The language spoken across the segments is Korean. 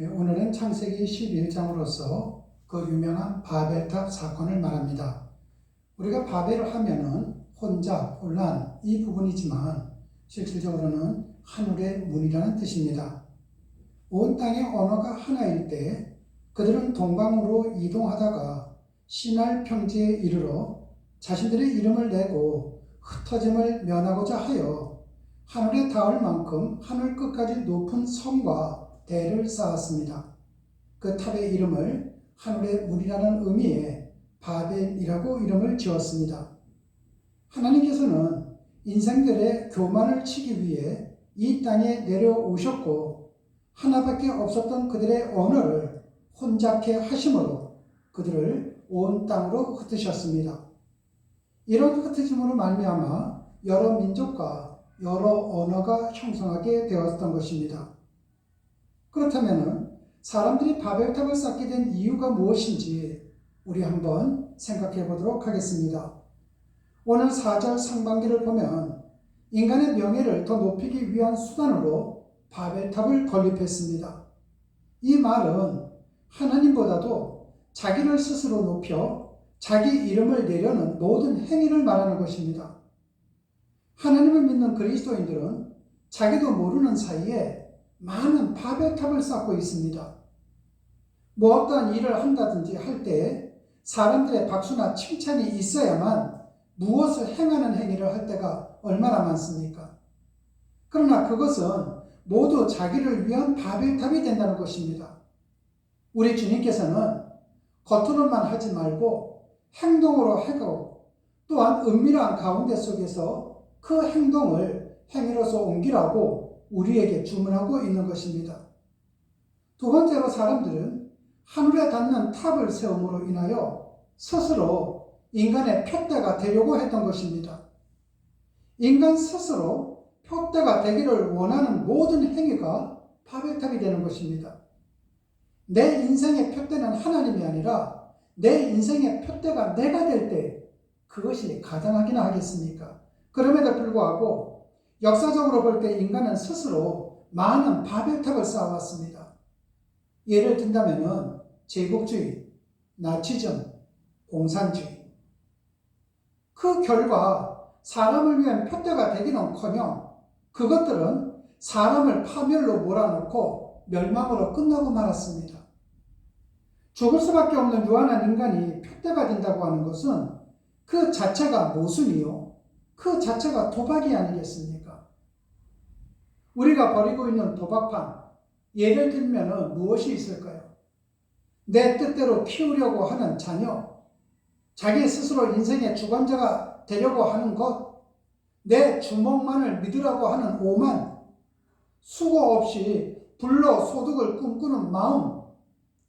오늘은 창세기 11장으로서 그 유명한 바벨탑 사건을 말합니다. 우리가 바벨을 하면은 혼잡, 혼란 이 부분이지만 실질적으로는 하늘의 문이라는 뜻입니다. 온 땅의 언어가 하나일 때 그들은 동방으로 이동하다가 시날 평지에 이르러 자신들의 이름을 내고 흩어짐을 면하고자 하여 하늘에 닿을 만큼 하늘 끝까지 높은 성과 대를 쌓았습니다. 그 탑의 이름을 하늘의 문이라는 의미의 바벨이라고 이름을 지었습니다. 하나님께서는 인생들의 교만을 치기 위해 이 땅에 내려오셨고 하나밖에 없었던 그들의 언어를 혼잡케 하심으로 그들을 온 땅으로 흩으셨습니다. 이런 흩어짐으로 말미암아 여러 민족과 여러 언어가 형성하게 되었던 것입니다. 그렇다면 사람들이 바벨탑을 쌓게 된 이유가 무엇인지 우리 한번 생각해 보도록 하겠습니다. 오늘 4절 상반기를 보면 인간의 명예를 더 높이기 위한 수단으로 바벨탑을 건립했습니다. 이 말은 하나님보다도 자기를 스스로 높여 자기 이름을 내려는 모든 행위를 말하는 것입니다. 하나님을 믿는 그리스도인들은 자기도 모르는 사이에 많은 바벨탑을 쌓고 있습니다. 뭐 어떠한 일을 한다든지 할 때 사람들의 박수나 칭찬이 있어야만 무엇을 행하는 행위를 할 때가 얼마나 많습니까? 그러나 그것은 모두 자기를 위한 바벨탑이 된다는 것입니다. 우리 주님께서는 겉으로만 하지 말고 행동으로 하고 또한 은밀한 가운데 속에서 그 행동을 행위로서 옮기라고 우리에게 주문하고 있는 것입니다. 두 번째로 사람들은 하늘에 닿는 탑을 세움으로 인하여 스스로 인간의 표대가 되려고 했던 것입니다. 인간 스스로 표대가 되기를 원하는 모든 행위가 바벨탑이 되는 것입니다. 내 인생의 표대는 하나님이 아니라 내 인생의 표대가 내가 될 때 그것이 가당하기나 하겠습니까? 그럼에도 불구하고 역사적으로 볼 때 인간은 스스로 많은 바벨탑을 쌓아왔습니다. 예를 든다면 제국주의, 나치즘, 공산주의. 그 결과 사람을 위한 표대가 되기는커녕 그것들은 사람을 파멸로 몰아넣고 멸망으로 끝나고 말았습니다. 죽을 수밖에 없는 유한한 인간이 표대가 된다고 하는 것은 그 자체가 모순이요, 그 자체가 도박이 아니겠습니까? 우리가 벌이고 있는 도박판, 예를 들면 무엇이 있을까요? 내 뜻대로 키우려고 하는 자녀, 자기 스스로 인생의 주관자가 되려고 하는 것, 내 주먹만을 믿으라고 하는 오만, 수고 없이 불로소득을 꿈꾸는 마음,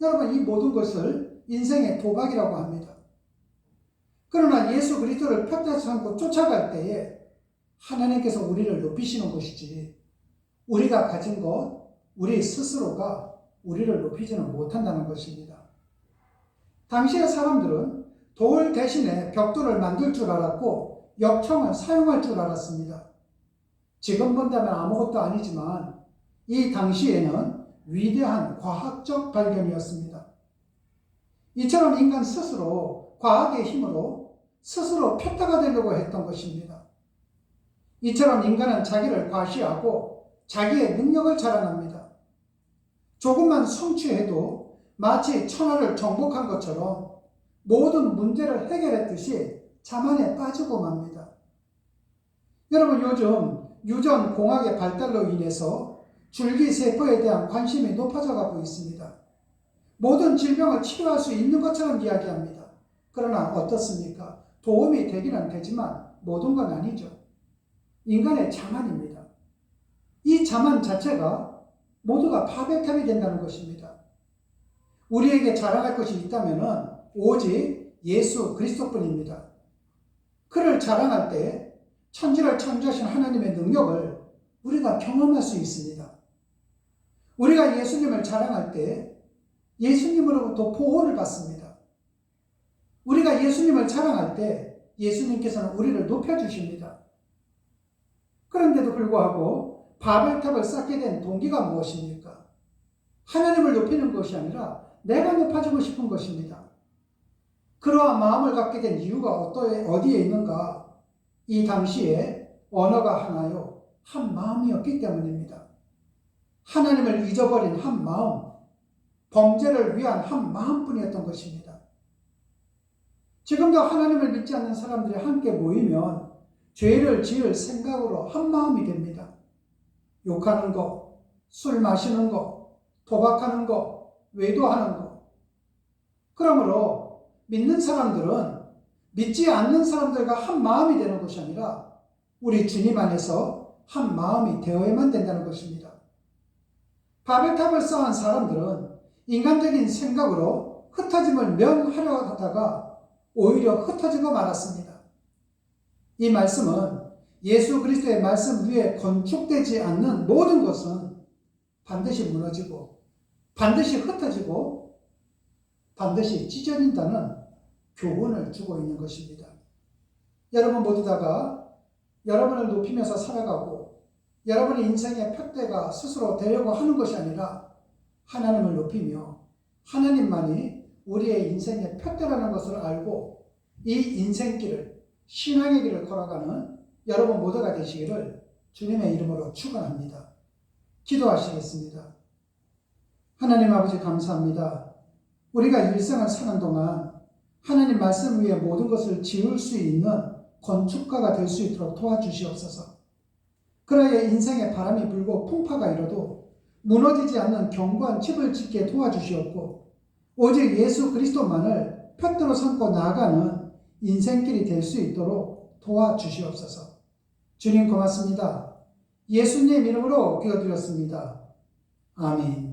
여러분 이 모든 것을 인생의 도박이라고 합니다. 그러나 예수 그리스도를 표대 삼고 쫓아갈 때에 하나님께서 우리를 높이시는 것이지 우리가 가진 것, 우리 스스로가 우리를 높이지는 못한다는 것입니다. 당시의 사람들은 돌 대신에 벽돌을 만들 줄 알았고 역청을 사용할 줄 알았습니다. 지금 본다면 아무것도 아니지만 이 당시에는 위대한 과학적 발견이었습니다. 이처럼 인간 스스로 과학의 힘으로 스스로 표대가 되려고 했던 것입니다. 이처럼 인간은 자기를 과시하고 자기의 능력을 자랑합니다. 조금만 성취해도 마치 천하를 정복한 것처럼 모든 문제를 해결했듯이 자만에 빠지고 맙니다. 여러분 요즘 유전공학의 발달로 인해서 줄기세포에 대한 관심이 높아져 가고 있습니다. 모든 질병을 치료할 수 있는 것처럼 이야기합니다. 그러나 어떻습니까? 도움이 되기는 되지만 모든 건 아니죠. 인간의 자만입니다. 이 자만 자체가 모두가 바벨탑이 된다는 것입니다. 우리에게 자랑할 것이 있다면 오직 예수 그리스도뿐입니다. 그를 자랑할 때 천지를 창조하신 하나님의 능력을 우리가 경험할 수 있습니다. 우리가 예수님을 자랑할 때 예수님으로부터 보호를 받습니다. 우리가 예수님을 자랑할 때 예수님께서는 우리를 높여주십니다. 그런데도 불구하고 바벨탑을 쌓게 된 동기가 무엇입니까? 하나님을 높이는 것이 아니라 내가 높아지고 싶은 것입니다. 그러한 마음을 갖게 된 이유가 어디에 있는가? 이 당시에 언어가 하나요, 한 마음이었기 때문입니다. 하나님을 잊어버린 한 마음, 범죄를 위한 한 마음뿐이었던 것입니다. 지금도 하나님을 믿지 않는 사람들이 함께 모이면 죄를 지을 생각으로 한 마음이 됩니다. 욕하는 거, 술 마시는 거, 도박하는 거, 외도하는 거. 그러므로 믿는 사람들은 믿지 않는 사람들과 한 마음이 되는 것이 아니라 우리 주님 안에서 한 마음이 되어야만 된다는 것입니다. 바벨탑을 쌓은 사람들은 인간적인 생각으로 흩어짐을 면하려 하다가 오히려 흩어지고 말았습니다. 이 말씀은 예수 그리스도의 말씀 위에 건축되지 않는 모든 것은 반드시 무너지고 반드시 흩어지고 반드시 찢어진다는 교훈을 주고 있는 것입니다. 여러분 모두 다가 여러분을 높이면서 살아가고 여러분의 인생의 푯대가 스스로 되려고 하는 것이 아니라 하나님을 높이며 하나님만이 우리의 인생의 푯대라는 것을 알고 이 인생길을, 신앙의 길을 걸어가는 여러분 모두가 되시기를 주님의 이름으로 축원합니다. 기도하시겠습니다. 하나님 아버지 감사합니다. 우리가 일생을 사는 동안 하나님 말씀 위에 모든 것을 지을 수 있는 건축가가 될 수 있도록 도와주시옵소서. 그러야 인생에 바람이 불고 풍파가 일어도 무너지지 않는 견고한 집을 짓게 도와주시옵고 오직 예수 그리스도만을 푯대로 삼고 나아가는 인생길이 될 수 있도록 도와주시옵소서. 주님 고맙습니다. 예수님 이름으로 기도드렸습니다. 아멘.